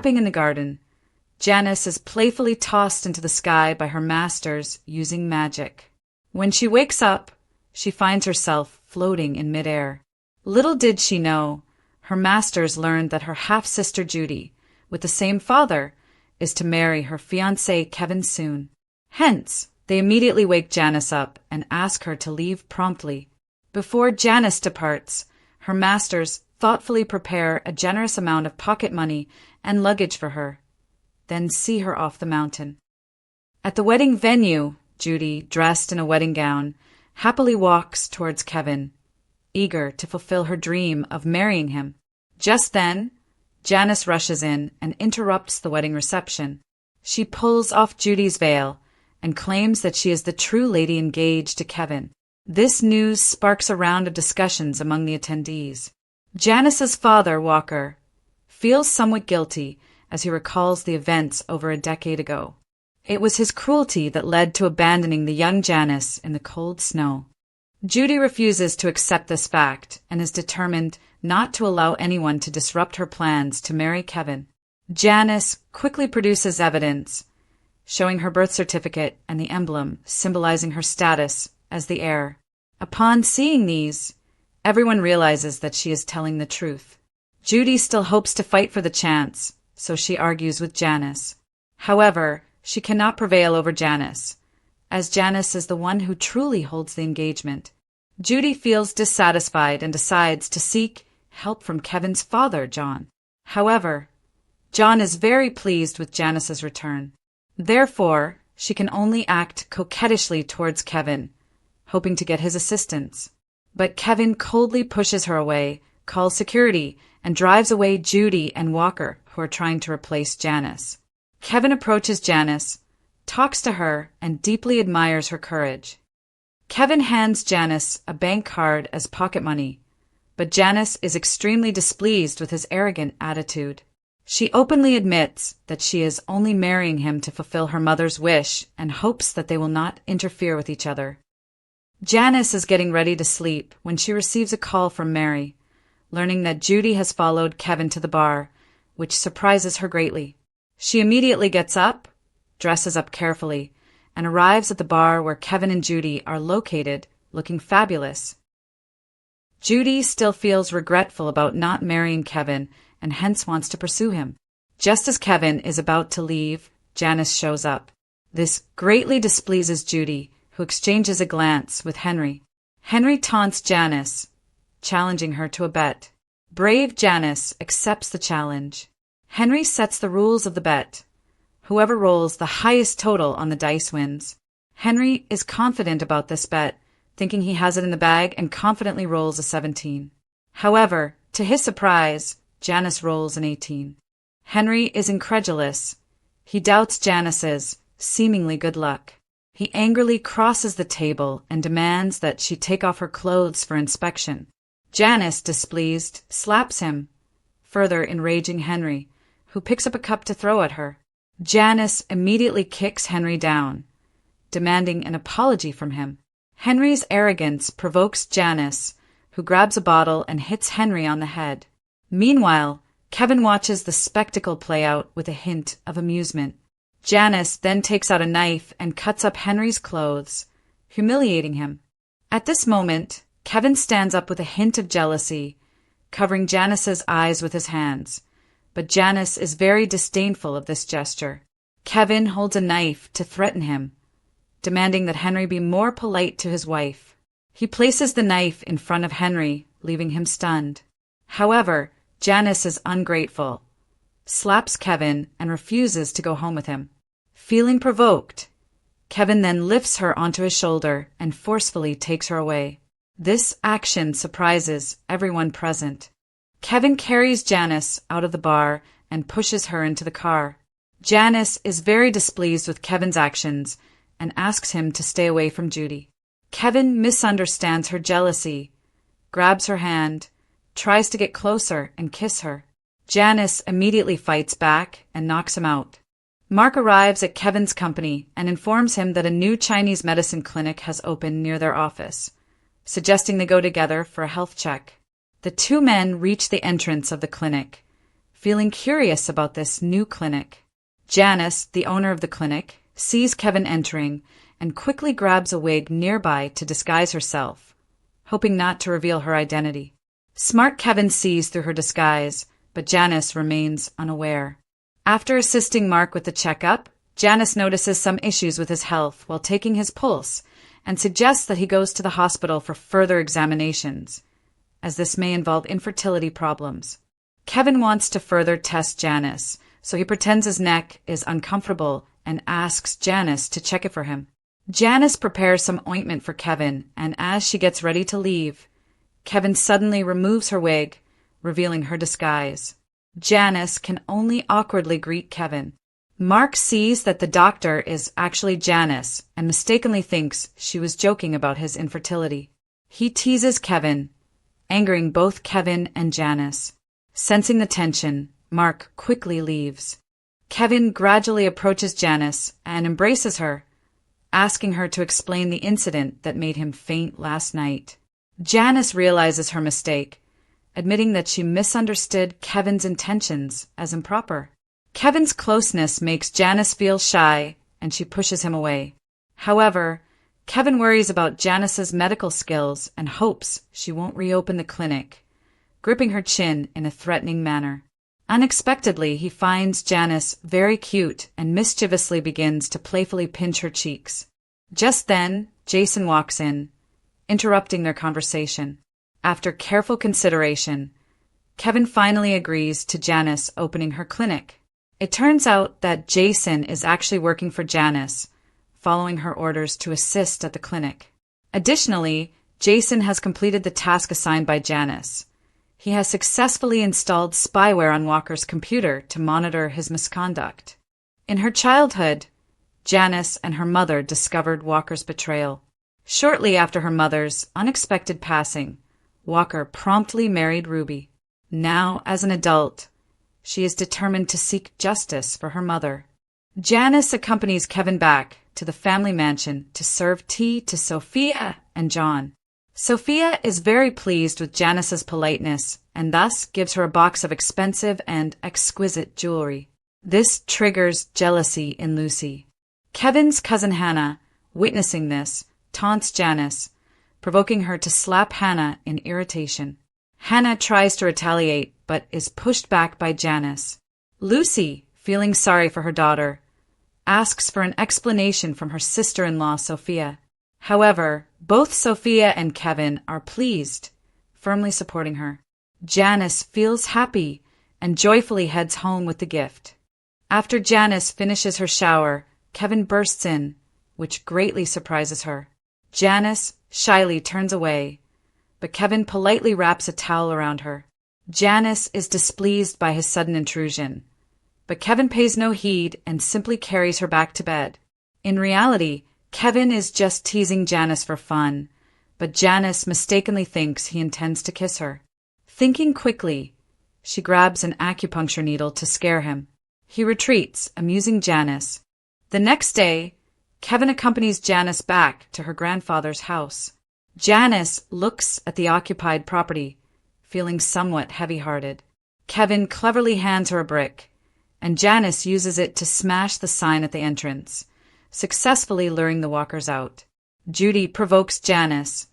Napping in the garden, Janice is playfully tossed into the sky by her masters using magic. When she wakes up, she finds herself floating in midair. Little did she know, her masters learned that her half-sister Judy, with the same father, is to marry her fiancé Kevin soon. Hence, they immediately wake Janice up and ask her to leave promptly. Before Janice departs, her masters thoughtfully prepare a generous amount of pocket money and luggage for her, then see her off the mountain. At the wedding venue, Judy, dressed in a wedding gown, happily walks towards Kevin, eager to fulfill her dream of marrying him. Just then, Janice rushes in and interrupts the wedding reception. She pulls off Judy's veil and claims that she is the true lady engaged to Kevin. This news sparks a round of discussions among the attendees. Janice's father, Walker, feels somewhat guilty as he recalls the events over a decade ago. It was his cruelty that led to abandoning the young Janice in the cold snow. Judy refuses to accept this fact and is determined not to allow anyone to disrupt her plans to marry Kevin. Janice quickly produces evidence, showing her birth certificate and the emblem symbolizing her status as the heir. Upon seeing these, everyone realizes that she is telling the truth. Judy still hopes to fight for the chance, so she argues with Janice. However, she cannot prevail over Janice, as Janice is the one who truly holds the engagement. Judy feels dissatisfied and decides to seek help from Kevin's father, John. However, John is very pleased with Janice's return. Therefore, she can only act coquettishly towards Kevin, hoping to get his assistance. But Kevin coldly pushes her away, calls security, and drives away Judy and Walker, who are trying to replace Janice. Kevin approaches Janice, talks to her, and deeply admires her courage. Kevin hands Janice a bank card as pocket money, but Janice is extremely displeased with his arrogant attitude. She openly admits that she is only marrying him to fulfill her mother's wish and hopes that they will not interfere with each other. Janice is getting ready to sleep when she receives a call from Mary, learning that Judy has followed Kevin to the bar, which surprises her greatly. She immediately gets up, dresses up carefully, and arrives at the bar where Kevin and Judy are located, looking fabulous. Judy still feels regretful about not marrying Kevin and hence wants to pursue him. Just as Kevin is about to leave, Janice shows up. This greatly displeases Judy, who exchanges a glance with Henry. Henry taunts Janice, challenging her to a bet. Brave Janice accepts the challenge. Henry sets the rules of the bet. Whoever rolls the highest total on the dice wins. Henry is confident about this bet, thinking he has it in the bag, and confidently rolls a 17. However, to his surprise, Janice rolls an 18. Henry is incredulous. He doubts Janice's seemingly good luck. He angrily crosses the table and demands that she take off her clothes for inspection. Janice, displeased, slaps him, further enraging Henry, who picks up a cup to throw at her. Janice immediately kicks Henry down, demanding an apology from him. Henry's arrogance provokes Janice, who grabs a bottle and hits Henry on the head. Meanwhile, Kevin watches the spectacle play out with a hint of amusement. Janice then takes out a knife and cuts up Henry's clothes, humiliating him. At this moment, Kevin stands up with a hint of jealousy, covering Janice's eyes with his hands, but Janice is very disdainful of this gesture. Kevin holds a knife to threaten him, demanding that Henry be more polite to his wife. He places the knife in front of Henry, leaving him stunned. However, Janice is ungrateful, slaps Kevin, and refuses to go home with him. Feeling provoked, Kevin then lifts her onto his shoulder and forcefully takes her away. This action surprises everyone present. Kevin carries Janice out of the bar and pushes her into the car. Janice is very displeased with Kevin's actions and asks him to stay away from Judy. Kevin misunderstands her jealousy, grabs her hand, tries to get closer and kiss her. Janice immediately fights back and knocks him out. Mark arrives at Kevin's company and informs him that a new Chinese medicine clinic has opened near their office, suggesting they go together for a health check. The two men reach the entrance of the clinic, feeling curious about this new clinic. Janice, the owner of the clinic, sees Kevin entering and quickly grabs a wig nearby to disguise herself, hoping not to reveal her identity. Smart Kevin sees through her disguise, but Janice remains unaware. After assisting Mark with the checkup, Janice notices some issues with his health while taking his pulse and suggests that he goes to the hospital for further examinations, as this may involve infertility problems. Kevin wants to further test Janice, so he pretends his neck is uncomfortable and asks Janice to check it for him. Janice prepares some ointment for Kevin, and as she gets ready to leave, Kevin suddenly removes her wig, revealing her disguise. Janice can only awkwardly greet Kevin. Mark sees that the doctor is actually Janice and mistakenly thinks she was joking about his infertility. He teases Kevin, angering both Kevin and Janice. Sensing the tension, Mark quickly leaves. Kevin gradually approaches Janice and embraces her, asking her to explain the incident that made him faint last night. Janice realizes her mistake, admitting that she misunderstood Kevin's intentions as improper. Kevin's closeness makes Janice feel shy, and she pushes him away. However, Kevin worries about Janice's medical skills and hopes she won't reopen the clinic, gripping her chin in a threatening manner. Unexpectedly, he finds Janice very cute and mischievously begins to playfully pinch her cheeks. Just then, Jason walks in, interrupting their conversation. After careful consideration, Kevin finally agrees to Janice opening her clinic. It turns out that Jason is actually working for Janice, following her orders to assist at the clinic. Additionally, Jason has completed the task assigned by Janice. He has successfully installed spyware on Walker's computer to monitor his misconduct. In her childhood, Janice and her mother discovered Walker's betrayal. Shortly after her mother's unexpected passing, Walker promptly married Ruby. Now, as an adult, she is determined to seek justice for her mother. Janice accompanies Kevin back to the family mansion to serve tea to Sophia and John. Sophia is very pleased with Janice's politeness and thus gives her a box of expensive and exquisite jewelry. This triggers jealousy in Lucy. Kevin's cousin Hannah, witnessing this, taunts Janice, provoking her to slap Hannah in irritation. Hannah tries to retaliate, but is pushed back by Janice. Lucy, feeling sorry for her daughter, asks for an explanation from her sister-in-law Sophia. However, both Sophia and Kevin are pleased, firmly supporting her. Janice feels happy and joyfully heads home with the gift. After Janice finishes her shower, Kevin bursts in, which greatly surprises her. Janice shyly turns away, but Kevin politely wraps a towel around her. Janice is displeased by his sudden intrusion, but Kevin pays no heed and simply carries her back to bed. In reality, Kevin is just teasing Janice for fun, but Janice mistakenly thinks he intends to kiss her. Thinking quickly, she grabs an acupuncture needle to scare him. He retreats, amusing Janice. The next day, Kevin accompanies Janice back to her grandfather's house. Janice looks at the occupied property, feeling somewhat heavy-hearted. Kevin cleverly hands her a brick, and Janice uses it to smash the sign at the entrance, successfully luring the walkers out. Judy provokes Janice,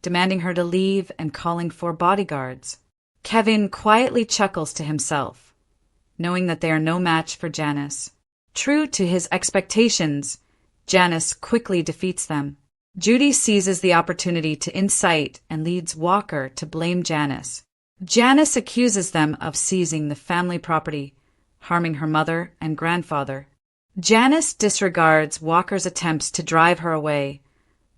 demanding her to leave and calling for bodyguards. Kevin quietly chuckles to himself, knowing that they are no match for Janice. True to his expectations, Janice quickly defeats them. Judy seizes the opportunity to incite and leads Walker to blame Janice. Janice accuses them of seizing the family property, harming her mother and grandfather. Janice disregards Walker's attempts to drive her away,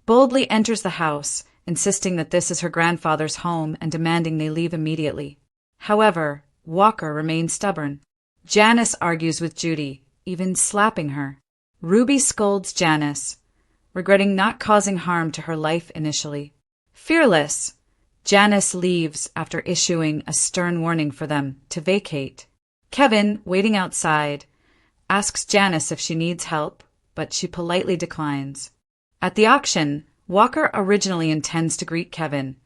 boldly enters the house, insisting that this is her grandfather's home and demanding they leave immediately. However, Walker remains stubborn. Janice argues with Judy, even slapping her. Ruby scolds Janice, regretting not causing harm to her life initially. Fearless, Janice leaves after issuing a stern warning for them to vacate. Kevin, waiting outside, asks Janice if she needs help, but she politely declines. At the auction, Walker originally intends to greet Kevin,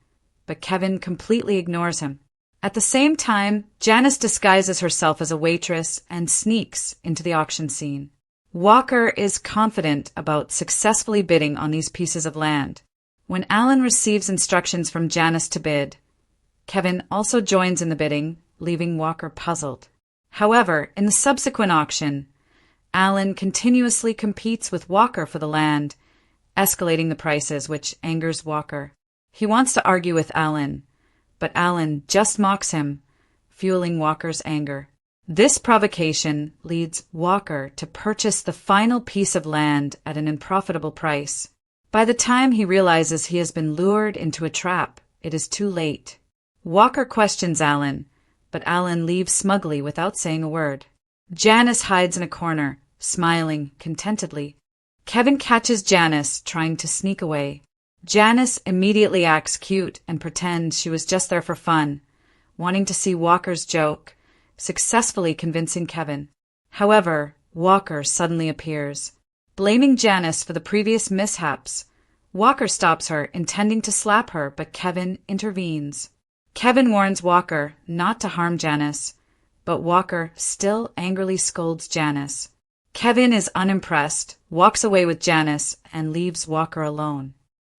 but Kevin completely ignores him. At the same time, Janice disguises herself as a waitress and sneaks into the auction scene. Walker is confident about successfully bidding on these pieces of land. When Alan receives instructions from Janice to bid, Kevin also joins in the bidding, leaving Walker puzzled. However, in the subsequent auction, Alan continuously competes with Walker for the land, escalating the prices, which angers Walker. He wants to argue with Alan, but Alan just mocks him, fueling Walker's anger. This provocation leads Walker to purchase the final piece of land at an unprofitable price. By the time he realizes he has been lured into a trap, it is too late. Walker questions Alan, but Alan leaves smugly without saying a word. Janice hides in a corner, smiling contentedly. Kevin catches Janice trying to sneak away. Janice immediately acts cute and pretends she was just there for fun, wanting to see Walker's joke, successfully convincing Kevin. However, Walker suddenly appears. Blaming Janice for the previous mishaps, Walker stops her, intending to slap her, but Kevin intervenes. Kevin warns Walker not to harm Janice, but Walker still angrily scolds Janice. Kevin is unimpressed, walks away with Janice, and leaves Walker alone.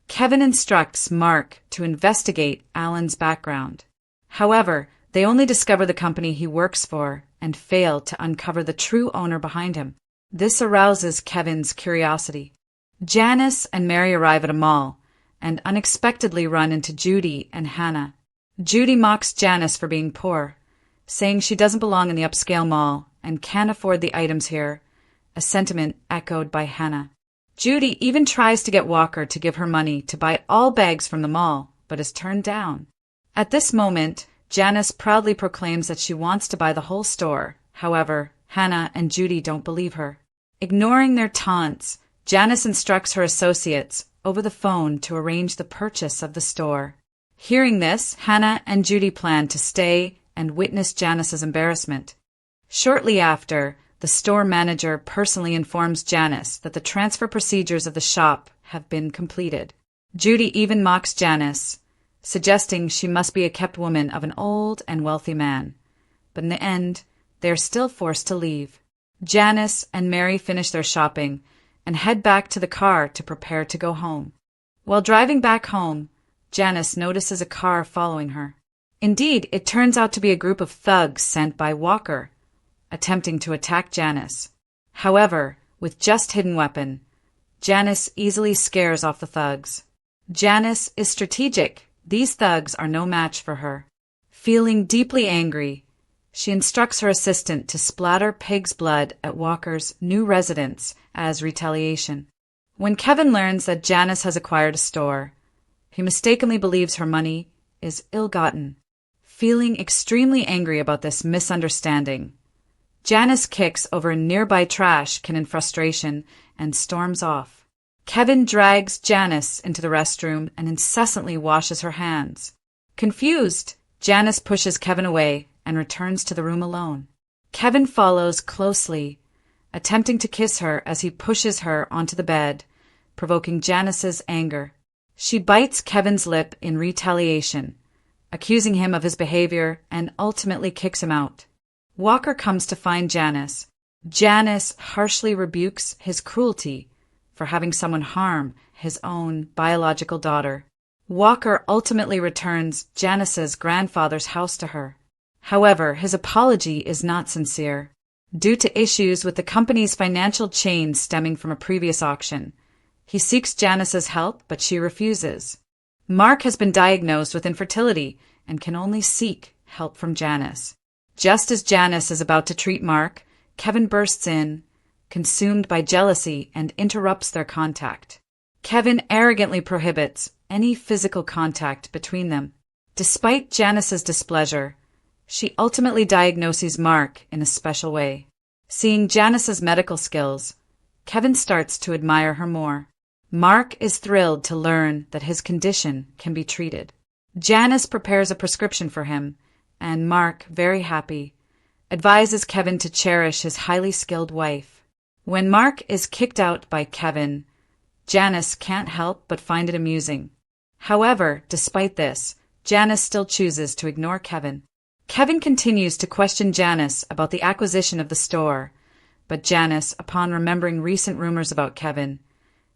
Kevin instructs Mark to investigate Alan's background. However, they only discover the company he works for and fail to uncover the true owner behind him. This arouses Kevin's curiosity. Janice and Mary arrive at a mall and unexpectedly run into Judy and Hannah. Judy mocks Janice for being poor, saying she doesn't belong in the upscale mall and can't afford the items here, a sentiment echoed by Hannah. Judy even tries to get Walker to give her money to buy all bags from the mall, but is turned down. At this moment, Janice proudly proclaims that she wants to buy the whole store. However, Hannah and Judy don't believe her. Ignoring their taunts, Janice instructs her associates over the phone to arrange the purchase of the store. Hearing this, Hannah and Judy plan to stay and witness Janice's embarrassment. Shortly after, the store manager personally informs Janice that the transfer procedures of the shop have been completed. Judy even mocks Janice, suggesting she must be a kept woman of an old and wealthy man. But in the end, they are still forced to leave. Janice and Mary finish their shopping and head back to the car to prepare to go home. While driving back home, Janice notices a car following her. Indeed, it turns out to be a group of thugs sent by Walker, attempting to attack Janice. However, with just hidden weapon, Janice easily scares off the thugs. Janice is strategic. These thugs are no match for her. Feeling deeply angry, she instructs her assistant to splatter pig's blood at Walker's new residence as retaliation. When Kevin learns that Janice has acquired a store, he mistakenly believes her money is ill-gotten. Feeling extremely angry about this misunderstanding, Janice kicks over a nearby trash can in frustration and storms off. Kevin drags Janice into the restroom and incessantly washes her hands. Confused, Janice pushes Kevin away and returns to the room alone. Kevin follows closely, attempting to kiss her as he pushes her onto the bed, provoking Janice's anger. She bites Kevin's lip in retaliation, accusing him of his behavior, and ultimately kicks him out. Walker comes to find Janice. Janice harshly rebukes his cruelty for having someone harm his own biological daughter. Walker ultimately returns Janice's grandfather's house to her. However, his apology is not sincere. Due to issues with the company's financial chain stemming from a previous auction, he seeks Janice's help, but she refuses. Mark has been diagnosed with infertility and can only seek help from Janice. Just as Janice is about to treat Mark, Kevin bursts in, consumed by jealousy, and interrupts their contact. Kevin arrogantly prohibits any physical contact between them. Despite Janice's displeasure, she ultimately diagnoses Mark in a special way. Seeing Janice's medical skills, Kevin starts to admire her more. Mark is thrilled to learn that his condition can be treated. Janice prepares a prescription for him, and Mark, very happy, advises Kevin to cherish his highly skilled wife. When Mark is kicked out by Kevin, Janice can't help but find it amusing. However, despite this, Janice still chooses to ignore Kevin. Kevin continues to question Janice about the acquisition of the store, but Janice, upon remembering recent rumors about Kevin,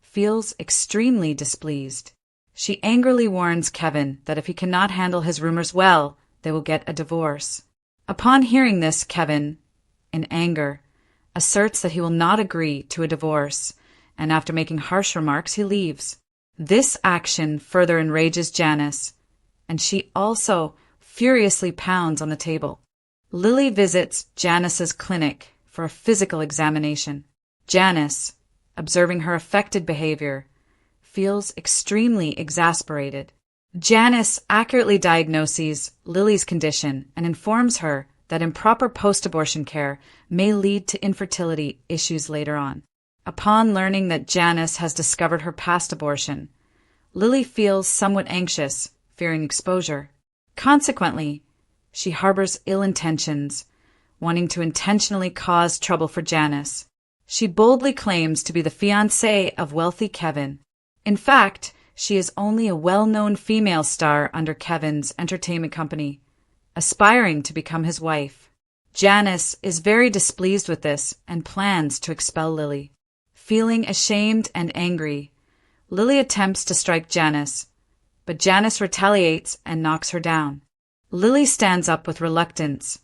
feels extremely displeased. She angrily warns Kevin that if he cannot handle his rumors well, they will get a divorce. Upon hearing this, Kevin, in anger, asserts that he will not agree to a divorce, and after making harsh remarks, he leaves. This action further enrages Janice, and she also furiously pounds on the table. Lily visits Janice's clinic for a physical examination. Janice, observing her affected behavior, feels extremely exasperated. Janice accurately diagnoses Lily's condition and informs her that improper post-abortion care may lead to infertility issues later on. Upon learning that Janice has discovered her past abortion, Lily feels somewhat anxious, fearing exposure. Consequently, she harbors ill intentions, wanting to intentionally cause trouble for Janice. She boldly claims to be the fiancée of wealthy Kevin. In fact, she is only a well-known female star under Kevin's entertainment company, aspiring to become his wife. Janice is very displeased with this and plans to expel Lily. Feeling ashamed and angry, Lily attempts to strike Janice, but Janice retaliates and knocks her down. Lily stands up with reluctance,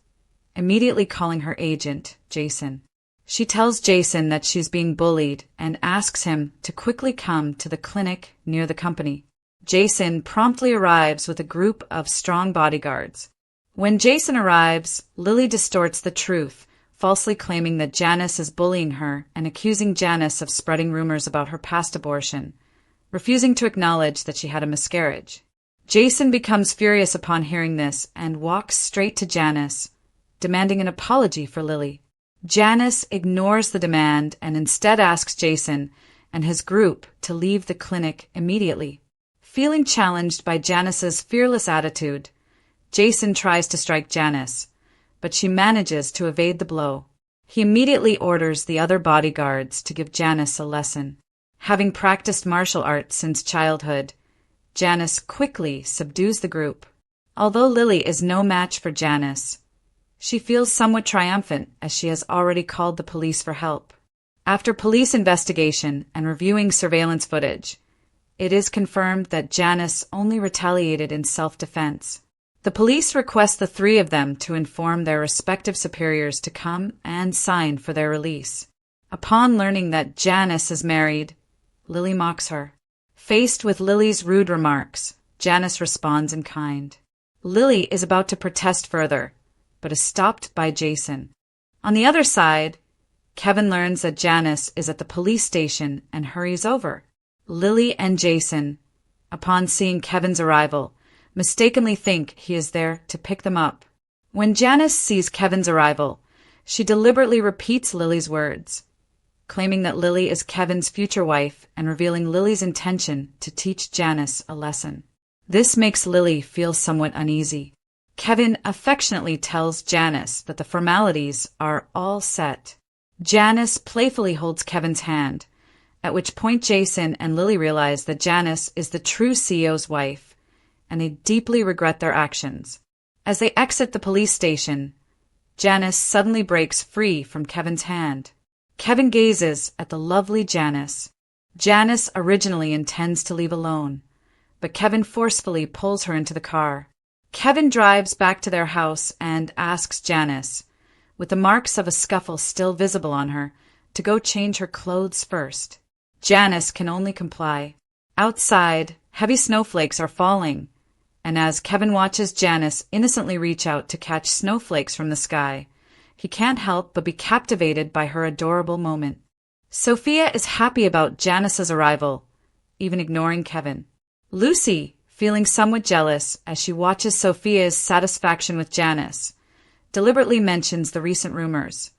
immediately calling her agent, Jason. She tells Jason that she's being bullied and asks him to quickly come to the clinic near the company. Jason promptly arrives with a group of strong bodyguards. When Jason arrives, Lily distorts the truth, falsely claiming that Janice is bullying her and accusing Janice of spreading rumors about her past abortion, refusing to acknowledge that she had a miscarriage. Jason becomes furious upon hearing this and walks straight to Janice, demanding an apology for Lily. Janice ignores the demand and instead asks Jason and his group to leave the clinic immediately. Feeling challenged by Janice's fearless attitude, Jason tries to strike Janice, but she manages to evade the blow. He immediately orders the other bodyguards to give Janice a lesson. Having practiced martial arts since childhood, Janice quickly subdues the group. Although Lily is no match for Janice, she feels somewhat triumphant as she has already called the police for help. After police investigation and reviewing surveillance footage, it is confirmed that Janice only retaliated in self-defense. The police request the three of them to inform their respective superiors to come and sign for their release. Upon learning that Janice is married, Lily mocks her. Faced with Lily's rude remarks, Janice responds in kind. Lily is about to protest further, but is stopped by Jason. On the other side, Kevin learns that Janice is at the police station and hurries over. Lily and Jason, upon seeing Kevin's arrival, mistakenly think he is there to pick them up. When Janice sees Kevin's arrival, she deliberately repeats Lily's words, claiming that Lily is Kevin's future wife and revealing Lily's intention to teach Janice a lesson. This makes Lily feel somewhat uneasy. Kevin affectionately tells Janice that the formalities are all set. Janice playfully holds Kevin's hand, at which point Jason and Lily realize that Janice is the true CEO's wife, and they deeply regret their actions. As they exit the police station, Janice suddenly breaks free from Kevin's hand. Kevin gazes at the lovely Janice. Janice originally intends to leave alone, but Kevin forcefully pulls her into the car. Kevin drives back to their house and asks Janice, with the marks of a scuffle still visible on her, to go change her clothes first. Janice can only comply. Outside, heavy snowflakes are falling, and as Kevin watches Janice innocently reach out to catch snowflakes from the sky, he can't help but be captivated by her adorable moment. Sophia is happy about Janice's arrival, even ignoring Kevin. Lucy, feeling somewhat jealous as she watches Sophia's satisfaction with Janice, deliberately mentions the recent rumors,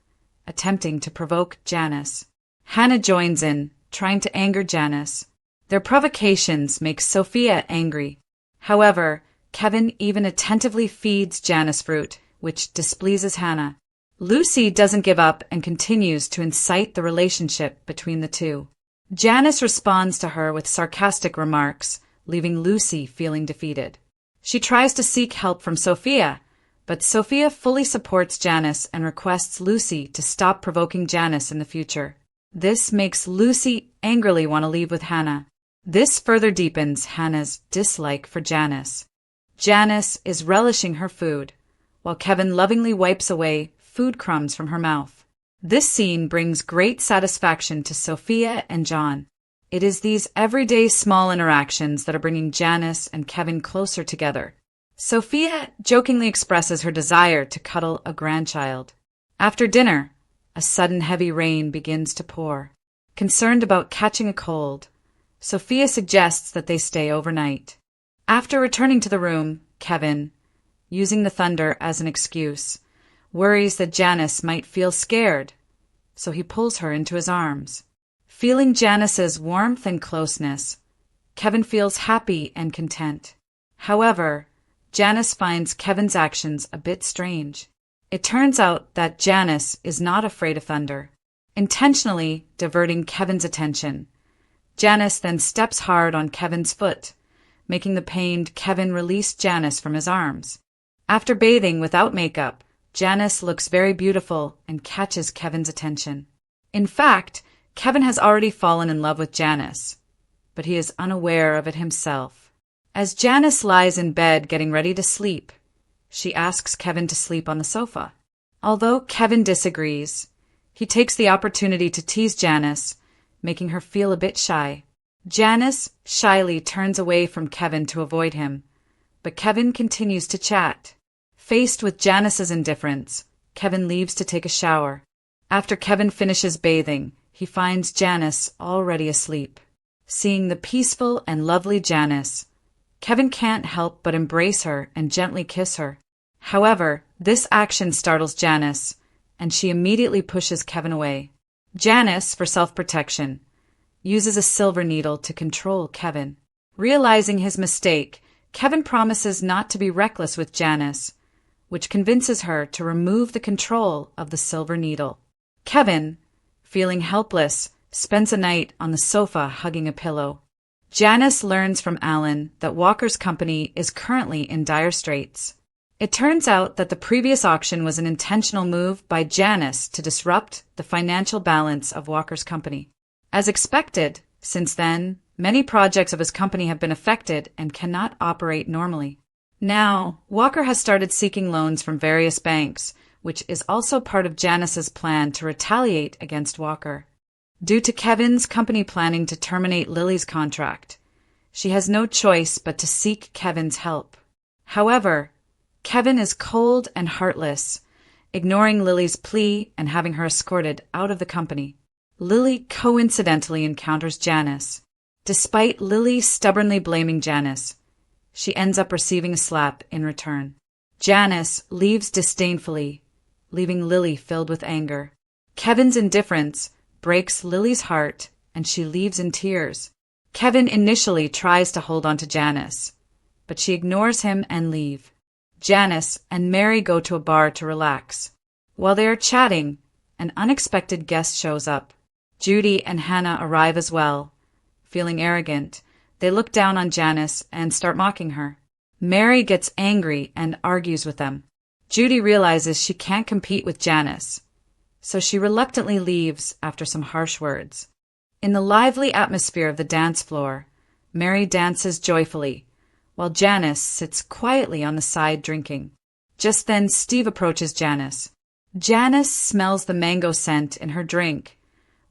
attempting to provoke Janice. Hannah joins in, trying to anger Janice. Their provocations make Sophia angry. However, Kevin even attentively feeds Janice fruit, which displeases Hannah. Lucy doesn't give up and continues to incite the relationship between the two. Janice responds to her with sarcastic remarks, leaving Lucy feeling defeated. She tries to seek help from Sophia, But Sophia fully supports Janice and requests Lucy to stop provoking Janice in the future. This makes Lucy angrily want to leave with Hannah. This further deepens Hannah's dislike for Janice. Janice is relishing her food, while Kevin lovingly wipes away food crumbs from her mouth. This scene brings great satisfaction to Sophia and John. It is these everyday small interactions that are bringing Janice and Kevin closer together. Sophia jokingly expresses her desire to cuddle a grandchild. After dinner, a sudden heavy rain begins to pour. Concerned about catching a cold, Sophia suggests that they stay overnight. After returning to the room, Kevin, using the thunder as an excuse, worries that Janice might feel scared, so he pulls her into his arms. Feeling Janice's warmth and closeness, Kevin feels happy and content. However, Janice finds Kevin's actions a bit strange. It turns out that Janice is not afraid of thunder. Intentionally diverting Kevin's attention, Janice then steps hard on Kevin's foot, making the pained Kevin release Janice from his arms. After bathing without makeup, Janice looks very beautiful and catches Kevin's attention. In fact, Kevin has already fallen in love with Janice, but he is unaware of it himself. As Janice lies in bed getting ready to sleep, she asks Kevin to sleep on the sofa. Although Kevin disagrees, he takes the opportunity to tease Janice, making her feel a bit shy. Janice shyly turns away from Kevin to avoid him, but Kevin continues to chat. Faced with Janice's indifference, Kevin leaves to take a shower. After Kevin finishes bathing, he finds Janice already asleep. Seeing the peaceful and lovely Janice, Kevin can't help but embrace her and gently kiss her. However, this action startles Janice, and she immediately pushes Kevin away. Janice, for self-protection, uses a silver needle to control Kevin. Realizing his mistake, Kevin promises not to be reckless with Janice, which convinces her to remove the control of the silver needle. Kevin, feeling helpless, spends a night on the sofa hugging a pillow. Janice learns from Alan that Walker's company is currently in dire straits. It turns out that the previous auction was an intentional move by Janice to disrupt the financial balance of Walker's company. As expected, since then, many projects of his company have been affected and cannot operate normally. Now, Walker has started seeking loans from various banks, which is also part of Janice's plan to retaliate against Walker. Due to Kevin's company planning to terminate Lily's contract, she has no choice but to seek Kevin's help. However, Kevin is cold and heartless, ignoring Lily's plea and having her escorted out of the company. Lily coincidentally encounters Janice. Despite Lily stubbornly blaming Janice, she ends up receiving a slap in return. Janice leaves disdainfully, leaving Lily filled with anger. Kevin's indifference breaks Lily's heart, and she leaves in tears. Kevin initially tries to hold on to Janice, but she ignores him and leaves. Janice and Mary go to a bar to relax. While they are chatting, an unexpected guest shows up. Judy and Hannah arrive as well. Feeling arrogant, they look down on Janice and start mocking her. Mary gets angry and argues with them. Judy realizes she can't compete with Janice, so she reluctantly leaves after some harsh words. In the lively atmosphere of the dance floor, Mary dances joyfully, while Janice sits quietly on the side drinking. Just then, Steve approaches Janice. Janice smells the mango scent in her drink,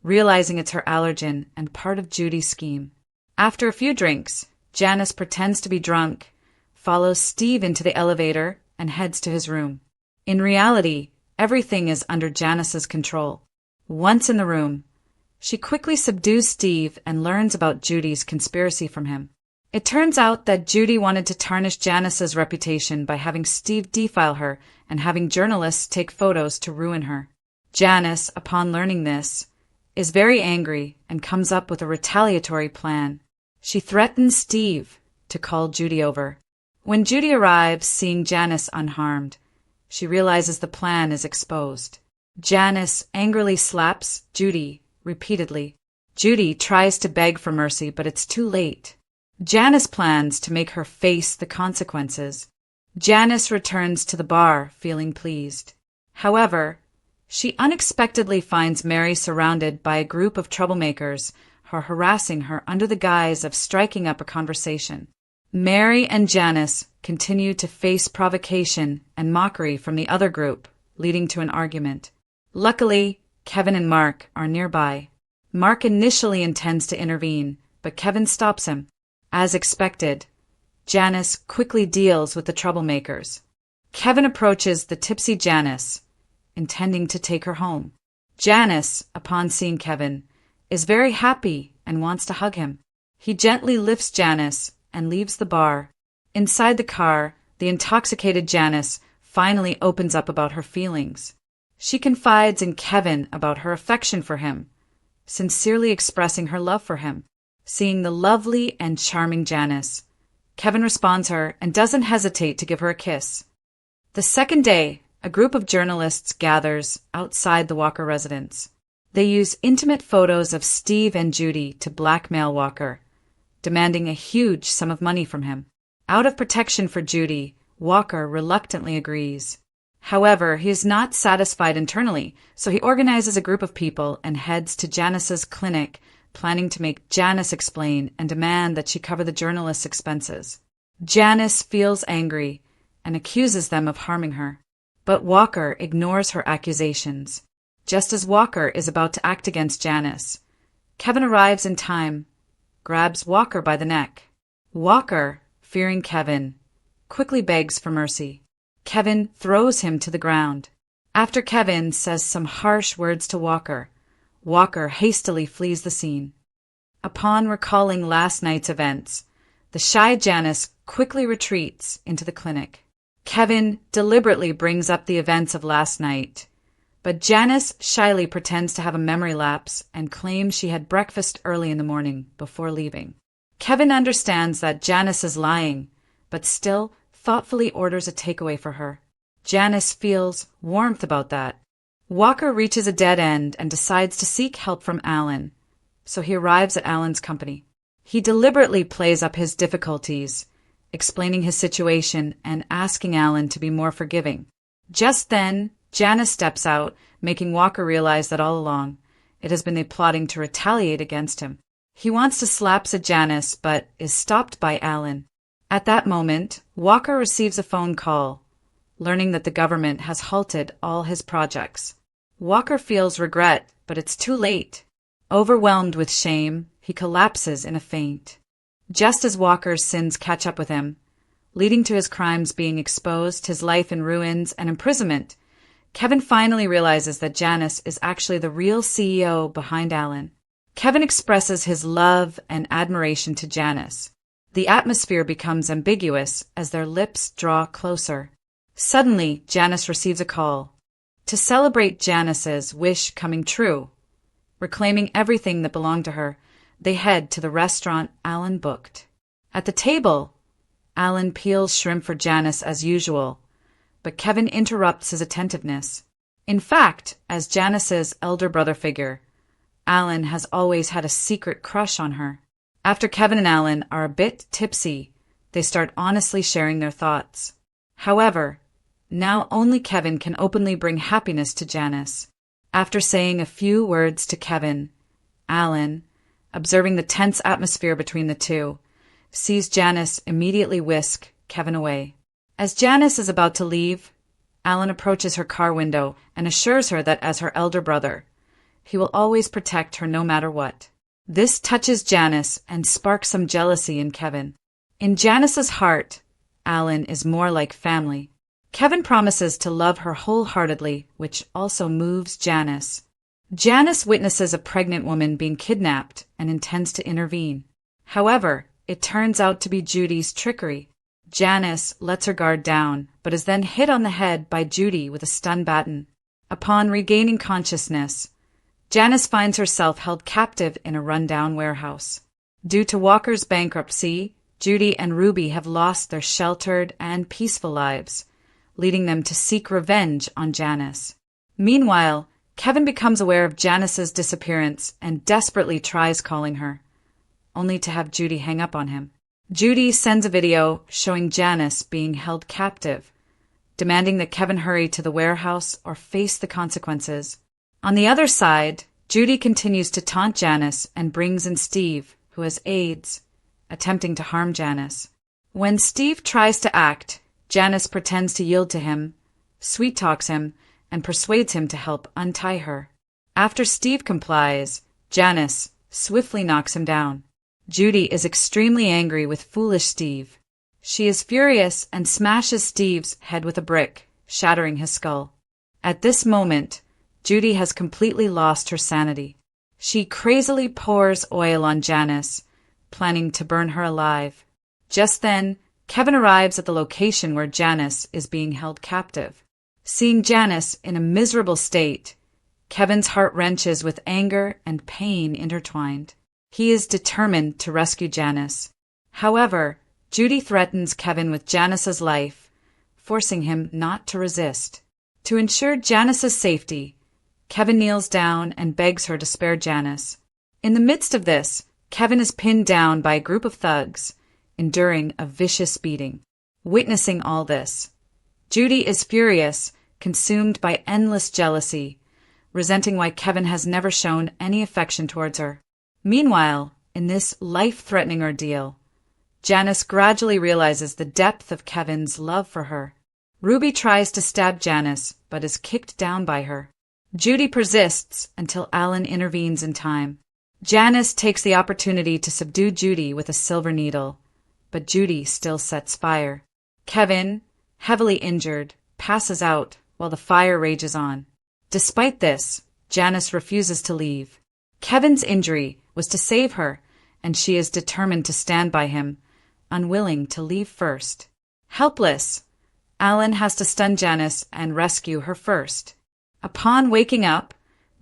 realizing it's her allergen and part of Judy's scheme. After a few drinks, Janice pretends to be drunk, follows Steve into the elevator, and heads to his room. In reality, everything is under Janice's control. Once in the room, she quickly subdues Steve and learns about Judy's conspiracy from him. It turns out that Judy wanted to tarnish Janice's reputation by having Steve defile her and having journalists take photos to ruin her. Janice, upon learning this, is very angry and comes up with a retaliatory plan. She threatens Steve to call Judy over. When Judy arrives, seeing Janice unharmed, she realizes the plan is exposed. Janice angrily slaps Judy repeatedly. Judy tries to beg for mercy, but it's too late. Janice plans to make her face the consequences. Janice returns to the bar, feeling pleased. However, she unexpectedly finds Mary surrounded by a group of troublemakers who are harassing her under the guise of striking up a conversation. Mary and Janice continue to face provocation and mockery from the other group, leading to an argument. Luckily, Kevin and Mark are nearby. Mark initially intends to intervene, but Kevin stops him. As expected, Janice quickly deals with the troublemakers. Kevin approaches the tipsy Janice, intending to take her home. Janice, upon seeing Kevin, is very happy and wants to hug him. He gently lifts Janice and leaves the bar. Inside the car, the intoxicated Janice finally opens up about her feelings. She confides in Kevin about her affection for him, sincerely expressing her love for him. Seeing the lovely and charming Janice, Kevin responds her and doesn't hesitate to give her a kiss. The second day, a group of journalists gathers outside the Walker residence. They use intimate photos of Steve and Judy to blackmail Walker, demanding a huge sum of money from him. Out of protection for Judy, Walker reluctantly agrees. However, he is not satisfied internally, so he organizes a group of people and heads to Janice's clinic, planning to make Janice explain and demand that she cover the journalist's expenses. Janice feels angry and accuses them of harming her, but Walker ignores her accusations. Just as Walker is about to act against Janice, Kevin arrives in time, grabs Walker by the neck. Walker, fearing Kevin, quickly begs for mercy. Kevin throws him to the ground. After Kevin says some harsh words to Walker, Walker hastily flees the scene. Upon recalling last night's events, the shy Janice quickly retreats into the clinic. Kevin deliberately brings up the events of last night, but Janice shyly pretends to have a memory lapse and claims she had breakfast early in the morning before leaving. Kevin understands that Janice is lying, but still thoughtfully orders a takeaway for her. Janice feels warmth about that. Walker reaches a dead end and decides to seek help from Alan, so he arrives at Alan's company. He deliberately plays up his difficulties, explaining his situation and asking Alan to be more forgiving. Just then, Janice steps out, making Walker realize that all along, it has been they plotting to retaliate against him. He wants to slap Janice, but is stopped by Alan. At that moment, Walker receives a phone call, learning that the government has halted all his projects. Walker feels regret, but it's too late. Overwhelmed with shame, he collapses in a faint. Just as Walker's sins catch up with him, leading to his crimes being exposed, his life in ruins, and imprisonment, Kevin finally realizes that Janice is actually the real CEO behind Alan. Kevin expresses his love and admiration to Janice. The atmosphere becomes ambiguous as their lips draw closer. Suddenly, Janice receives a call. To celebrate Janice's wish coming true, reclaiming everything that belonged to her, they head to the restaurant Alan booked. At the table, Alan peels shrimp for Janice as usual, but Kevin interrupts his attentiveness. In fact, as Janice's elder brother figure, Alan has always had a secret crush on her. After Kevin and Alan are a bit tipsy, they start honestly sharing their thoughts. However, now only Kevin can openly bring happiness to Janice. After saying a few words to Kevin, Alan, observing the tense atmosphere between the two, sees Janice immediately whisk Kevin away. As Janice is about to leave, Alan approaches her car window and assures her that as her elder brother, he will always protect her no matter what. This touches Janice and sparks some jealousy in Kevin. In Janice's heart, Alan is more like family. Kevin promises to love her wholeheartedly, which also moves Janice. Janice witnesses a pregnant woman being kidnapped and intends to intervene. However, it turns out to be Judy's trickery. Janice lets her guard down, but is then hit on the head by Judy with a stun baton. Upon regaining consciousness, Janice finds herself held captive in a rundown warehouse. Due to Walker's bankruptcy, Judy and Ruby have lost their sheltered and peaceful lives, leading them to seek revenge on Janice. Meanwhile, Kevin becomes aware of Janice's disappearance and desperately tries calling her, only to have Judy hang up on him. Judy sends a video showing Janice being held captive, demanding that Kevin hurry to the warehouse or face the consequences. On the other side, Judy continues to taunt Janice and brings in Steve, who has AIDS, attempting to harm Janice. When Steve tries to act, Janice pretends to yield to him, sweet-talks him, and persuades him to help untie her. After Steve complies, Janice swiftly knocks him down. Judy is extremely angry with foolish Steve. She is furious and smashes Steve's head with a brick, shattering his skull. At this moment, Judy has completely lost her sanity. She crazily pours oil on Janice, planning to burn her alive. Just then, Kevin arrives at the location where Janice is being held captive. Seeing Janice in a miserable state, Kevin's heart wrenches with anger and pain intertwined. He is determined to rescue Janice. However, Judy threatens Kevin with Janice's life, forcing him not to resist. To ensure Janice's safety, Kevin kneels down and begs her to spare Janice. In the midst of this, Kevin is pinned down by a group of thugs, enduring a vicious beating. Witnessing all this, Judy is furious, consumed by endless jealousy, resenting why Kevin has never shown any affection towards her. Meanwhile, in this life-threatening ordeal, Janice gradually realizes the depth of Kevin's love for her. Ruby tries to stab Janice, but is kicked down by her. Judy persists until Alan intervenes in time. Janice takes the opportunity to subdue Judy with a silver needle, but Judy still sets fire. Kevin, heavily injured, passes out while the fire rages on. Despite this, Janice refuses to leave. Kevin's injury was to save her, and she is determined to stand by him, unwilling to leave first. Helpless, Alan has to stun Janice and rescue her first. Upon waking up,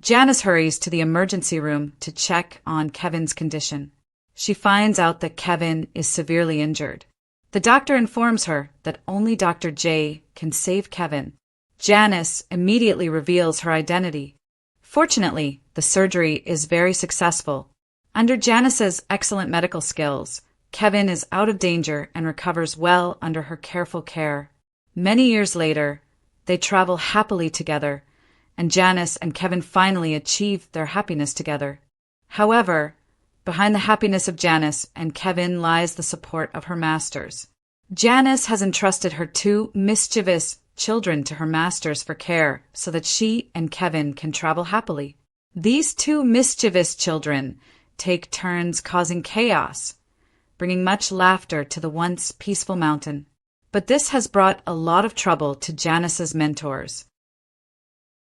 Janice hurries to the emergency room to check on Kevin's condition. She finds out that Kevin is severely injured. The doctor informs her that only Dr. J can save Kevin. Janice immediately reveals her identity. Fortunately, the surgery is very successful. Under Janice's excellent medical skills, Kevin is out of danger and recovers well under her careful care. Many years later, they travel happily together, and Janice and Kevin finally achieve their happiness together. However, behind the happiness of Janice and Kevin lies the support of her masters. Janice has entrusted her two mischievous children to her masters for care so that she and Kevin can travel happily. These two mischievous children take turns causing chaos, bringing much laughter to the once peaceful mountain. But this has brought a lot of trouble to Janice's mentors.